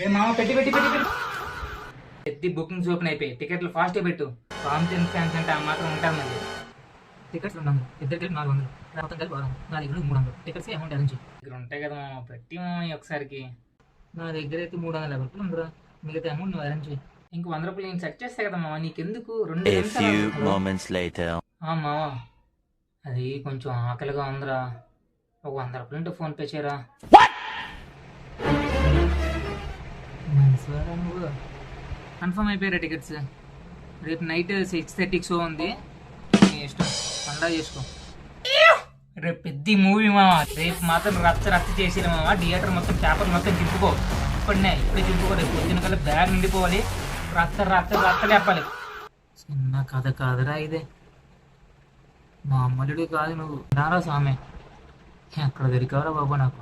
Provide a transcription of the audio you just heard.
మామ పెట్టి పెట్టి పెట్టి పెట్టి ఎత్తి బుకింగ్స్ ఓపెన్ అయిపోయి టికెట్లు ఫాస్ట్గా పెట్టు. కాంపిటెన్స్ ఫ్యాన్స్ అంటే ఆ మాత్రం ఉంటారు మరి. టికెట్స్ 200, ఇద్దరు కలిపి 400, మొత్తం కలిపి 600, నా దగ్గర 300 టికెట్స్ అమౌంట్ అరేంజ్. ఇక్కడ ఉంటాయి కదా మామ, పెట్టి మామ ఒకసారికి. నా దగ్గర అయితే 350 రూపాయలు ఉందిరా, మిగతా అమౌంట్ నువ్వు అరేంజ్ చేయి. ఇంక 100 రూపాయలు నేను సెట్ చేస్తా కదా మామ, నీకెందుకు A few moments later. మామ అది కొంచెం ఆకలిగా ఉందిరా, ఒక 100 రూపాయలు ఉంటే ఫోన్ పే చేయరా. మంచివారా నువ్వు. కన్ఫర్మ్ అయిపోయారా టికెట్స్? రేపు నైట్ 6:30 షో ఉంది, నీ ఇష్టం, పండగ చేసుకో. రేపు పెద్ద మూవీ మామ, రేపు మాత్రం రచ్చ రచ్చ చేసిరా మామ. థియేటర్ మొత్తం పేపర్ మొత్తం చింపుకో, ఇప్పుడే చింపుకో. రేపు పొద్దున కల్లా బ్యాగ్ నిండిపోవాలి, రచ్చ రచ్చ రచ్చ లేపాలి. చిన్న కథ కాదురా ఇదే, మామూలుడు కాదు నువ్వు. నారా స్వామి, ఎక్కడ దొరికావరా బాబు నాకు.